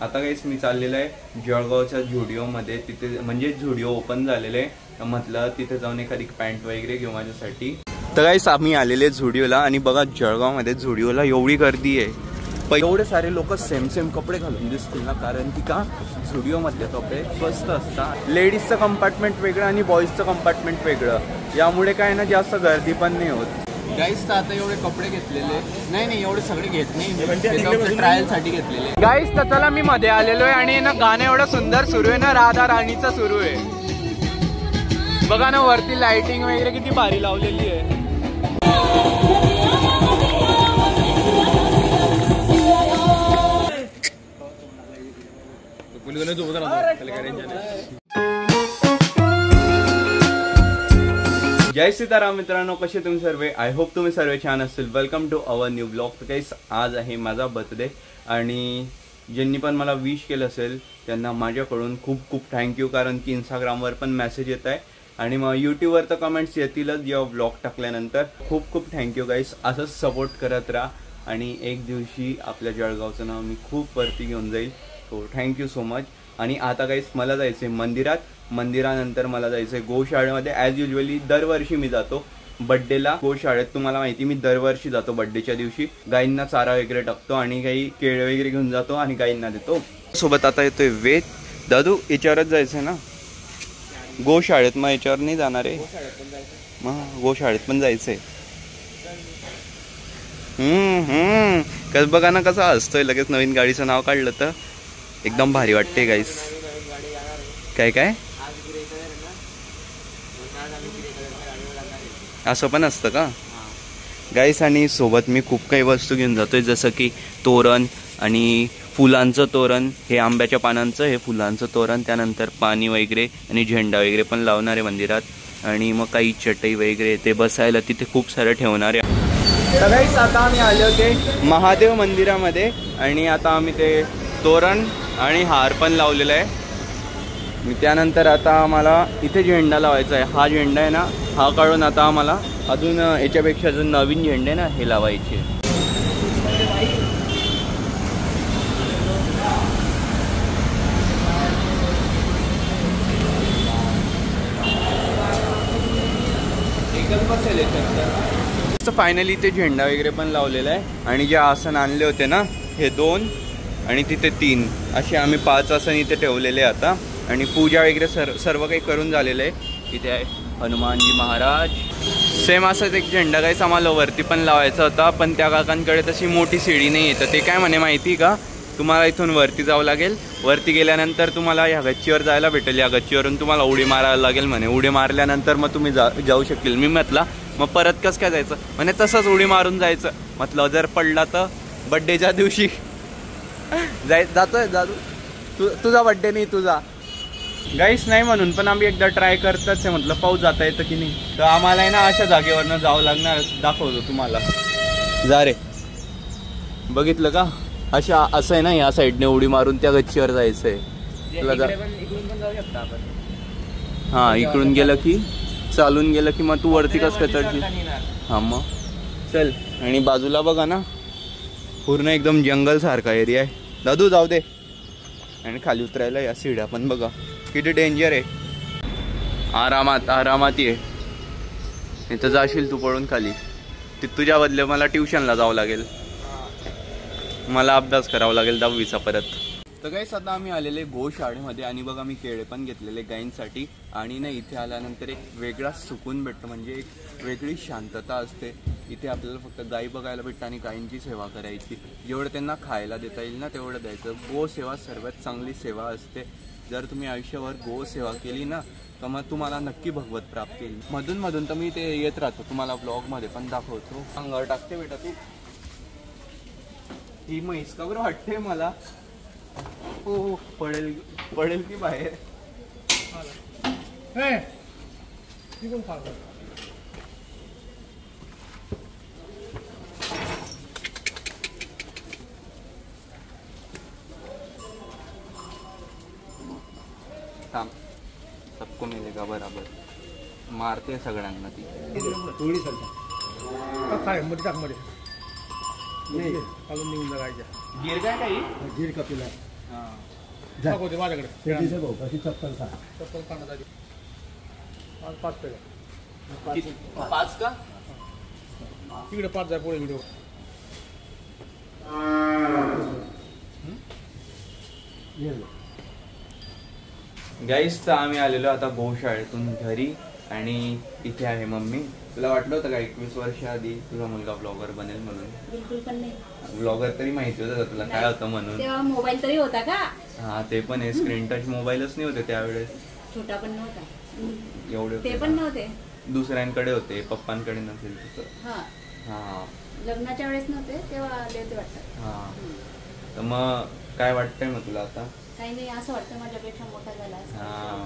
आता काहीच मी चाललेलं आहे जळगावच्या झुडिओमध्ये, तिथे म्हणजे झुडिओ ओपन झालेलं आहे, म्हटलं तिथे जाऊन एखादी पॅन्ट वगैरे घेऊ माझ्यासाठी। तर काहीच आम्ही आलेले झुडिओला आणि बघा जळगावमध्ये झुडिओला एवढी गर्दी आहे, एवढे सारे लोक सेम सेम कपडे घालून दिसतील ना, कारण की का झुडिओमधले कपडे स्वस्त असतात। लेडीजचं कंपार्टमेंट वेगळं आणि बॉईजचं कंपार्टमेंट वेगळं, यामुळे काय ना जास्त गर्दी पण नाही होत। गाईस तर आता एवढे कपडे घेतलेले नाही एवढे सगळे घेत नाही, ट्रायल साठी घेतलेले। गाईस तर चला मी मध्ये आलेलो आहे आणि ना गाणं एवढं सुंदर सुरू आहे ना, राधा राणीचं सुरू आहे। बघा ना वरती लाइटिंग वगैरे किती भारी लावलेली आहे। जय सीताराम मित्रांनो, कसे तुम्ही सर्व? आय होप तुम्ही सर्व छान असतील। Welcome to our new blog. तर गाईस आज आहे माझा बर्थडे आणि ज्यांनी पण मला विश केलं असेल त्यांना माझ्याकडून खूप खूप थँक्यू, कारण की इंस्टाग्रामवर पण मेसेज येत आहे आणि मग यूट्यूबवर तर कमेंट्स येतीलच जेव्हा ब्लॉग टाकल्यानंतर। खूप खूप थँक्यू गाईस, असंच सपोर्ट करत राहा आणि एक दिवशी आपल्या जळगावचं नाव मी खूप वरती घेऊन जाईल। So thank you so much. आणि आता गाईस मला जायचं आहे मंदिरात, मंदिरानंतर मला जायचं आहे गोशाळेमध्ये। ॲज युजली दरवर्षी मी जातो बड्डेला गोशाळेत, तुम्हाला माहिती मी दरवर्षी जातो बड्डेच्या दिवशी, गाईंना चारा वगैरे टाकतो आणि काही केळे वगैरे घेऊन जातो आणि गाईंना देतो। सोबत आता येतोय वेद। दादू याच्यावरच जायचंय ना गोशाळेत? मग याच्यावर नाही जाणार आहे, मग गोशाळेत पण जायचंय। कस बघा ना कसा हसतोय, लगेच नवीन गाडीचं नाव काढलं तर एकदम भारी वाटते गाईस। काय काय असं पण असतं का गाईस? आणि सोबत मी खूप काही वस्तू घेऊन जातोय, जसं की तोरण आणि फुलांचं तोरण, हे आंब्याच्या पानांचं, हे फुलांचं तोरण, त्यानंतर पाणी वगैरे आणि झेंडा वगैरे पण लावणार आहे मंदिरात। आणि मग काही चटई वगैरे ते बसायला तिथे खूप सारं ठेवणार आहे। तर गाईस आता आम्ही आले होते महादेव मंदिरामध्ये आणि आता आम्ही ते तोरण आणि हार पण लावलेला आहे। त्यानंतर आता आम्हाला इथे झेंडा लावायचा आहे। हा झेंडा आहे ना, हा काढून आता आम्हाला अजून याच्यापेक्षा अजून नवीन झेंडे ना हे लावायचे। फायनली ते झेंडा वगैरे पण लावलेला आहे आणि जे आसन आणले होते ना हे 2 आणि तिथे 3 असे आम्ही 5 आसन इथे ठेवलेले आता। आणि पूजा वगैरे सर्व काही करून झालेलं आहे। इथे आहे हनुमानजी महाराज। सेम असंच एक झेंडा काही आम्हाला वरती पण लावायचा होता, पण त्या काकांकडे तशी मोठी शिडी नाही येतं। ते काय म्हणे माहिती का, तुम्हाला इथून वरती जावं लागेल, वरती गेल्यानंतर तुम्हाला ह्या गच्चीवर जायला भेटेल, या गच्चीवरून तुम्हाला उडी मारायला लागेल म्हणे। उडी मारल्यानंतर मग तुम्ही जाऊ शकेल। मी म्हटलं मग परत कसं काय जायचं? म्हणे तसंच उडी मारून जायचं। म्हटलं जर पडला तर बड्डेच्या दिवशी जातोय दादू, तुझा बड्डे नाही तुझा गाईस नाही म्हणून पण आम्ही एकदा ट्राय करतच आहे, म्हटलं पाऊस जाता येतं की नाही। तर आम्हाला आहे ना अशा जागेवरनं जावं लागणार, दाखवतो तुम्हाला। जा रे, बघितलं का? असं आहे ना, या साईडने उडी मारून त्या गच्चीवर जायचंय। हा इकडून गेलं की चालून गेलं की मग तू वरती कसं काय चढशील? हा मग चल। आणि बाजूला बघा ना पूर्ण एकदम जंगल सारखा एरिया आहे दादू, जाऊ दे। आणि खाली उतरायला या सीड्या पण बघा किती डेंजर आहे। आरामात आरामात ये, इथं जाशील तू पळून खाली, तुझ्या बदले मला ट्युशनला जावं लागेल, मला अभ्यास करावा लागेल 10वीचा परत। तर गाईस आता आम्ही आलेले गोशाळेमध्ये आणि बघा मी केळे पण घेतलेले गाईंसाठी। आणि ना इथे आल्यानंतर एक वेगळा सुकून भेटतो, म्हणजे एक वेगळी शांतता असते। इथे आपल्याला फक्त गाई बघायला भेटतं आणि गायींची सेवा करायची, जेवढं त्यांना खायला देता येईल ना तेवढं द्यायचं। गो सेवा सर्वात चांगली सेवा असते। जर तुम्ही आयुष्यभर गो सेवा केली ना तर मग तुम्हाला नक्की भगवत प्राप्ती येईल। मधून मधून तर मी ते येत राहतो, तुम्हाला ब्लॉगमध्ये पण दाखवतो। अंगावर टाकते बेटा तू, ही म्हैस का बरं वाटते मला? हो पडेल पडेल की बाहेर। थांब, सबको मिलेगा बराबर, मारते सगळ्यांना ती। थोडी काय मध्ये टाक मध्ये, गिर काय काही गिर का तुला माझ्याकडे चप्पल का 5 पेड 5 का तिकडे 5 जाय पुढे व्हिडिओ गाईस तर आम्ही आलेलो आता गोशाळेतून घरी आणि इथे आहे मम्मी. तुला वाटलं होतं का 21 वर्ष आधी तुझा मुलगा ब्लॉगर बनेल म्हणून? बिलकुल पण नाही. ब्लॉगर तरी माहिती होतं तुला काय होतं म्हणून? तेव्हा मोबाईल तरी होता का? हा ते पण आहे. स्क्रीन टच मोबाईलच नाही होते त्यावेळेस. छोटा पण नव्हता. एवढे ते पण नव्हते. दुसऱ्यांकडे होते, पप्पांकडे नसेल तुझं. हा हा लग्नाच्या वेळेस नव्हते तेव्हा आले होते वाटतं. हा तर मग काय वाटतंय मग तुला आता? काही नाही असं वाटतं माझ्यापेक्षा मोठा झाला असं. हा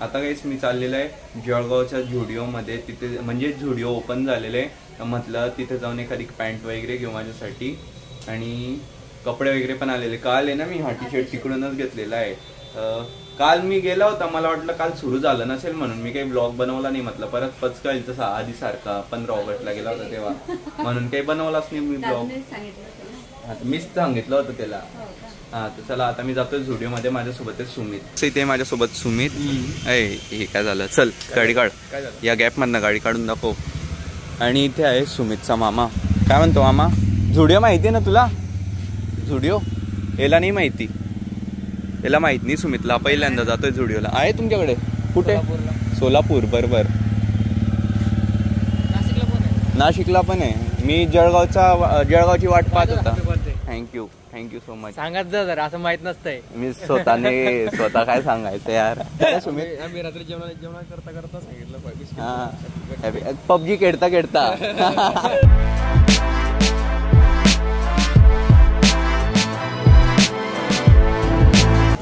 आता काहीच मी चाललेलं आहे जळगावच्या झुडिओमध्ये. तिथे म्हणजे झुडिओ ओपन झालेलं आहे तर म्हटलं तिथे जाऊन एखादी पॅन्ट वगैरे घेऊ माझ्यासाठी आणि कपडे वगैरे पण आलेले. काल आहे ना मी हा टी शर्ट तिकडूनच घेतलेला आहे. काल मी गेला होता, मला वाटलं काल सुरू झालं नसेल म्हणून मी काही ब्लॉग बनवला नाही. म्हटलं परत पचकाईल तसा आधी सारखा 15 ऑगस्टला गेला होता तेव्हा म्हणून काही बनवलाच नाही मी ब्लॉग. मीच सांगितलं होतं त्याला. हा तर चला आता मी जातोय झुडिओमध्ये. माझ्यासोबत आहे सुमित. इथे माझ्यासोबत सुमित. हे काय झालं? चल गाडी काढ. या गॅप मधनं गाडी काढून दाखव. आणि इथे आहे सुमितचा मामा. काय म्हणतो मामा? झुडिओ माहिती आहे ना तुला? झुडिओ याला नाही माहिती. याला माहित नाही सुमितला. पहिल्यांदा जातोय झुडिओला. आहे तुमच्याकडे कुठे? सोलापूर. बरोबर. नाशिकला पण आहे. मी जळगावची वाट पाहत होता. Thank you so much. सांगत जा जरा, असं माहित नसतंय. मी स्वतः काय सांगायचं यार. सुमित आम्ही रात्री जेवण करता सांगितलं. पबजी खेळता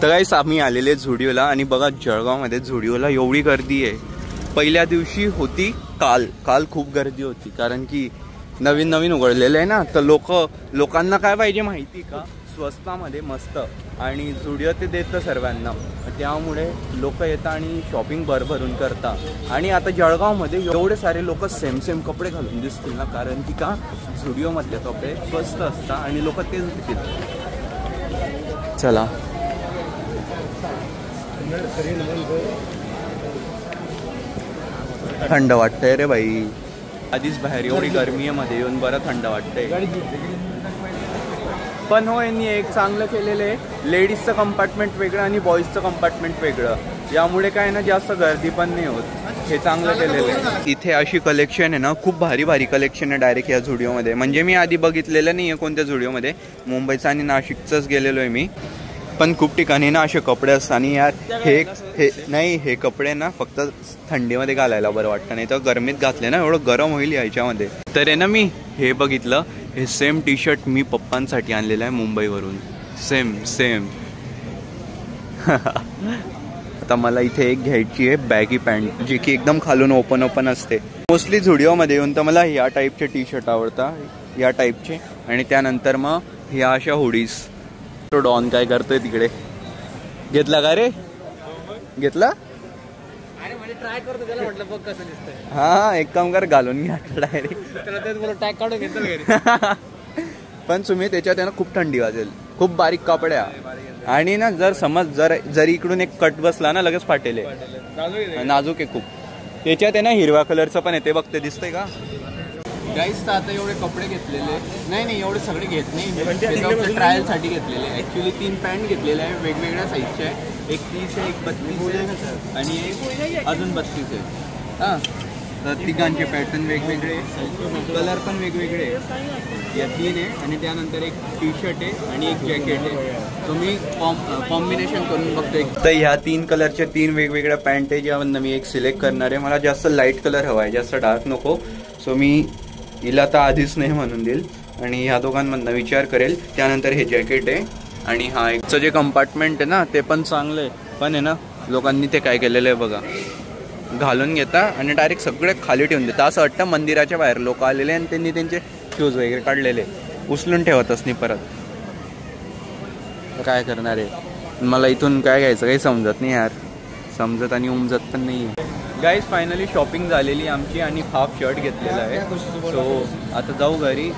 तर काहीच आम्ही आलेले झुडिओला आणि बघा जळगावमध्ये झुडिओला एवढी गर्दी आहे. पहिल्या दिवशी होती काल खूप गर्दी होती कारण की नवीन उघडलेलं आहे ना. तर लोकांना काय पाहिजे माहिती का? स्वस्तामध्ये मस्त. आणि झुडिओ ते देतं सर्वांना. त्यामुळे लोक येतात आणि शॉपिंग भरभरून करतात. आणि आता जळगावमध्ये एवढे सारे लोक सेम कपडे घालून दिसतील ना कारण की का झुडिओमधले कपडे स्वस्त असतात आणि लोक तेच घेतील. चला थंड वाटतंय रे बाई. आधीच बाहेर एवढी गर्मी मध्ये येऊन बरं थंड वाटतंय. पण हो यांनी एक चांगलं केलेलं आहे. लेडीजचं कंपार्टमेंट वेगळं आणि बॉईजचं कंपार्टमेंट वेगळं. यामुळे काय ना जास्त गर्दी पण नाही होत. हे चांगलं केलेलं आहे. इथे अशी कलेक्शन आहे ना, खूप भारी कलेक्शन आहे डायरेक्ट या झुडिओमध्ये. म्हणजे मी आधी बघितलेलं नाही आहे कोणत्या झुडिओमध्ये. मुंबईचा आणि नाशिकचंच गेलेलो आहे मी. पण खूप ठिकाणी ना असे कपडे असतात आणि यार हे कपडे ना फक्त थंडीमध्ये घालायला बरं वाटतं. नाही तर गरमीत घातले ना एवढं गरम होईल याच्यामध्ये. तर आहे ना मी हे बघितलं. हे सेम टी शर्ट मी पप्पांसाठी आणलेलं आहे मुंबईवरून. सेम आता मला इथे एक घ्यायची आहे बॅगी पॅन्ट जी की एकदम खालून ओपन असते. मोस्टली झुडिओमध्ये येऊन तर मला या टाईपचे टी शर्ट आवडतात, या टाईपचे. आणि त्यानंतर मग ह्या अशा हुडीज. तो डॉन काय करतोय तिकडे? घेतला का रे? घेतला? ट्राय करतो त्याला म्हटलं बघ कसं दिसतंय. हा एक काम कर घालून घ्या डायरेक्ट. त्याला तेच बोल टॅग काढून घेतलं घरी. पण तुम्ही त्याच्यात ना खूप थंडी वाजेल. खूप बारीक कपड्या आणि ना जर इकडून एक कट बसला ना लगेच फाटेल. नाजूक आहे खूप. त्याच्यात आहे ना हिरव्या कलरचं पण येते. बघते दिसतंय का? गाईस तर आता एवढे कपडे घेतलेले नाही एवढे सगळे घेत नाही. ट्रायलसाठी घेतलेले. ॲक्च्युली 3 पॅन्ट घेतलेले आहे वेगवेगळ्या साईजचे आहे. एक 30 आहे, एक 32 आहे आणि एक अजून 32 आहे. हां तर तिघांचे पॅटर्न वेगवेगळे, कलर पण वेगवेगळे. या 3 आहे आणि त्यानंतर एक टी शर्ट आहे आणि एक जॅकेट आहे. तो मी कॉम्बिनेशन करून बघतो. तर ह्या 3 कलरच्या 3 वेगवेगळ्या पॅन्ट आहे ज्यामधनं मी एक सिलेक्ट करणार आहे. मला जास्त लाईट कलर हवा आहे, जास्त डार्क नको. सो मी हिला तर आधीच नाही म्हणून देईल आणि ह्या दोघांमधनं विचार करेल. त्यानंतर हे जॅकेट आहे आणि हा एकचं जे कंपार्टमेंट आहे ना ते पण चांगलं आहे. पण आहे ना लोकांनी ते काय केलेलं आहे बघा, घालून घेता आणि डायरेक्ट सगळे खाली ठेवून देतात. असं वाटतं मंदिराच्या बाहेर लोक आलेले आणि त्यांनी त्यांचे शूज वगैरे काढलेले उचलून ठेवतच नाही परत. काय करणार आहे? मला इथून काय घ्यायचं काही समजत नाही यार. समजत आणि उमजत पण नाही आहे. गाईज फायनली शॉपिंग झालेली आमची आणि हाफ शर्ट घेतलेला आहे. सो आता जाऊ घरी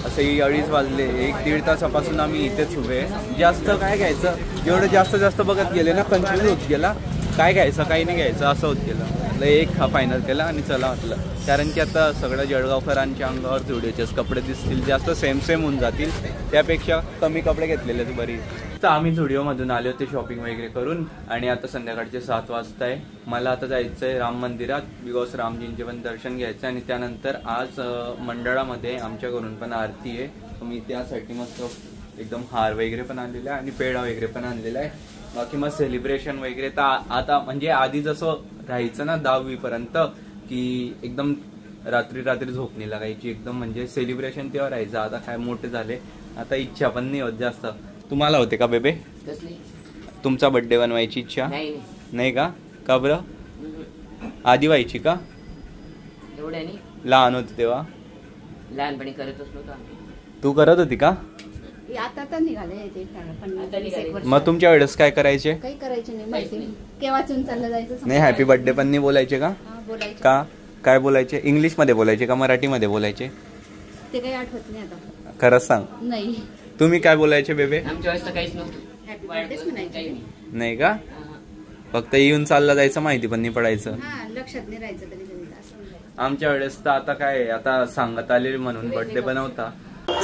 असे 2:30 वाजले, 1-1.5 तासापासून आम्ही इथेच उभे आहे. जास्त काय घ्यायचं, जेवढं जास्त बघत गेले ना कन्फ्युज होत गेला, काय घ्यायचं काही नाही घ्यायचं असं होत गेलं. म्हटलं एक हा फायनल केला आणि चला म्हटलं, कारण की आता सगळ्या जळगावकरांच्या अंगावर जुडिओचेच कपडे दिसतील, जास्त सेम होऊन जातील, त्यापेक्षा कमी कपडे घेतलेलेच बरी. तर आम्ही जुडिओमधून आले होते शॉपिंग वगैरे करून आणि आता संध्याकाळचे 7 वाजता आहे. मला आता जायचं आहे राम मंदिरात, बिकॉज रामजींचे पण दर्शन घ्यायचं आणि त्यानंतर आज मंडळामध्ये आमच्या घरून पण आरती आहे. मी त्यासाठी मस्त एकदम हार वगैरे पण आणलेला आहे आणि पेढा वगैरे पण आणलेला आहे. बाकी मग सेलिब्रेशन वगैरे तर आता म्हणजे आधी जसं राहायचं ना 10वी पर्यंत की एकदम रात्री झोप नाही लागायची एकदम, म्हणजे सेलिब्रेशन तेव्हा राहायचं. आता काय मोठे झाले, आता इच्छा पण नाही होत जास्त. तुम्हाला होते का बेबे तुमचा बर्थडे बनवायची इच्छा? नाही का बरं? आधी व्हायची का? एवढ्या लहान होती तेव्हा? लहानपणी करतच नव्हतो. तू करत होती का? आता निघाले. मग तुमच्या वेळेस काय करायचे? काही करायचे नाही, माहिती केव्हाचून चाललं जायचं. नाही हॅपी बर्थडे पण नाही बोलायचे का? बोलायचे का? काय बोलायचे? इंग्लिश मध्ये बोलायचे का मराठी मध्ये बोलायचे? ते काही आठवत नाही आता. खरंच सांग. नाही. तुम्ही काय बोलायचे बेबे? आमच्या वेळेस तर काहीच नव्हतं. हॅपी बर्थडेच म्हणायचे. नाही का? फक्त येऊन चालला जायचं, माहिती पण नाही पडायचं. लक्षात नाही राहायचं कधी कधी. आमच्या वेळेस तर आता काय, आता सांगत आले म्हणून बर्थडे बनवता.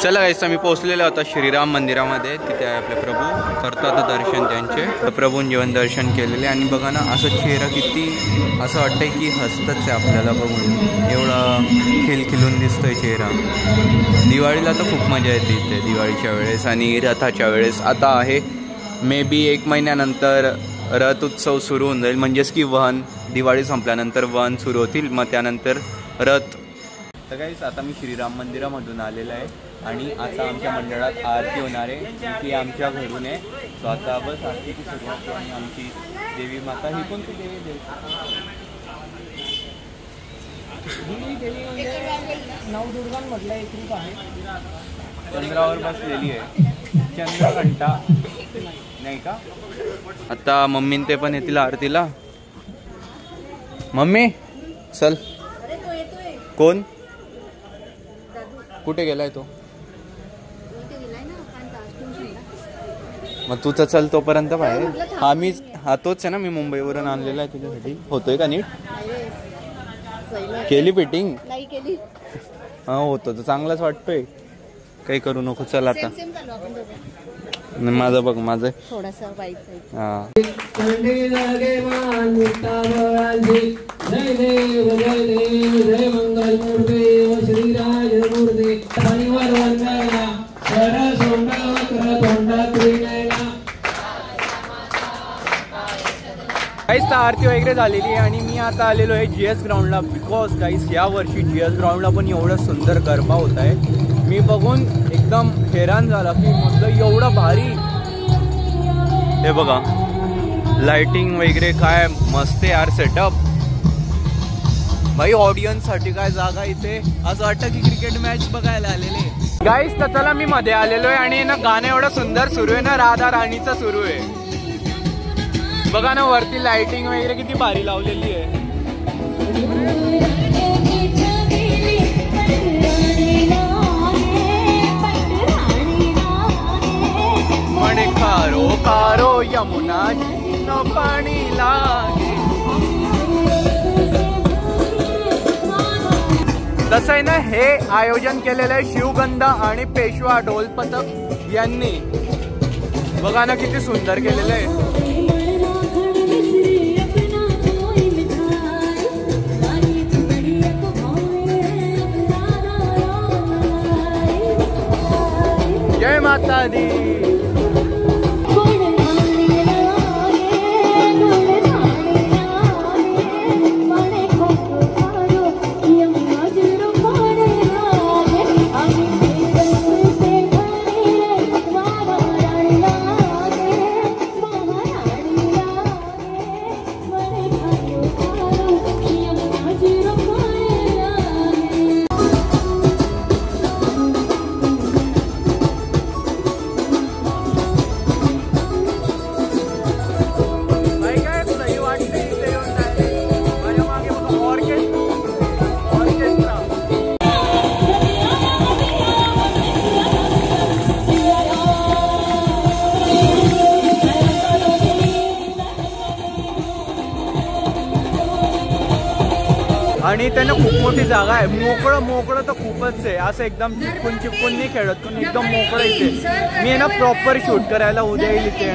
चला गाईस, आम्ही पोहोचलेलो होता श्रीराम मंदिरामध्ये. तिथे आहे आपले प्रभू, करतात दर्शन त्यांचे. प्रभूंनी जेवण दर्शन केलेले आणि बघा ना असं चेहरा किती असं वाटतंय की हसतच आहे आपल्याला बघून, एवढा खिलखिलून दिसतोय चेहरा. दिवाळीला तर खूप मजा येते इथे दिवाळीच्या वेळेस आणि रथाच्या वेळेस. आता आहे मे बी 1 महिन्यानंतर रथ उत्सव सुरू होऊन जाईल, म्हणजेच की वहन, दिवाळी संपल्यानंतर वहन सुरू होतील, मग त्यानंतर रथ. तर गाईस आता मी श्रीराम मंदिरामधून आलेला आहे आणि आता आमच्या मंडळात आरती होणार आहे, ती आमच्या घरून आहे. सो आता बस आरतीची सुरुवात आणि आमची देवी माता, ही कोणती देवी? नवदुर्गांमधलं एक रूप आहे. चंद्रावर बसलेली आहे, चंद्रघंटा नाही का? आता मम्मी ते पण येतील आरतीला. मम्मी चल. कोण? कुठे गेलाय तो? मग तू तर चल तोपर्यंत बाहेर. हा तोच आहे ना, मी मुंबईवरून आणलेला आहे तुझ्यासाठी. होतोय का नीट? केली फिटिंग? नाही केली. हा होतो तर चांगलाच वाटतोय, काही करू नको. चल आता माझं बघ, माझं थोडासा वाईट. हा. जय देव जय देव जय मंगल मूर्ते श्रीराज मूर्ते शनिवार वंदना सरसोंडा वक्रतोंडा त्रिनयना. काहीच आरती वगैरे झालेली आहे आणि मी आता आलेलो आहे GS ग्राउंडला, बिकॉज काहीच या वर्षी GS ग्राउंडला पण एवढं सुंदर गरबा होत आहे. मी बघून एकदम हैराण झाला की म्हटलं एवढं भारी. हे बघा लाइटिंग वगैरे काय मस्त यार सेटअप. भाई ऑडियन्स साठी काय जागा इथे, असं वाटतं की क्रिकेट मॅच बघायला आलेले. गाईस तर चला मी मध्ये आलेलो आहे आणि ना गाणं एवढं सुंदर सुरू आहे ना, राधा राणीचं सुरू आहे. बघा ना वरती लाइटिंग वगैरे किती भारी लावलेली आहे. म्हणे खारो खारो यमुना न पाणी लागे. तसं आहे ना, हे आयोजन केलेलं आहे शिवगंधा आणि पेशवा ढोल पथक यांनी. बघा ना किती सुंदर केलेलं आहे. जय माता दी. आणि त्यांना खूप मोठी जागा आहे. मोकळं तर खूपच आहे. असं एकदम चिपकून नाही खेळत, पण एकदम मोकळं इथे. मी आहे ना प्रॉपर शूट करायला उद्या येईल इथे.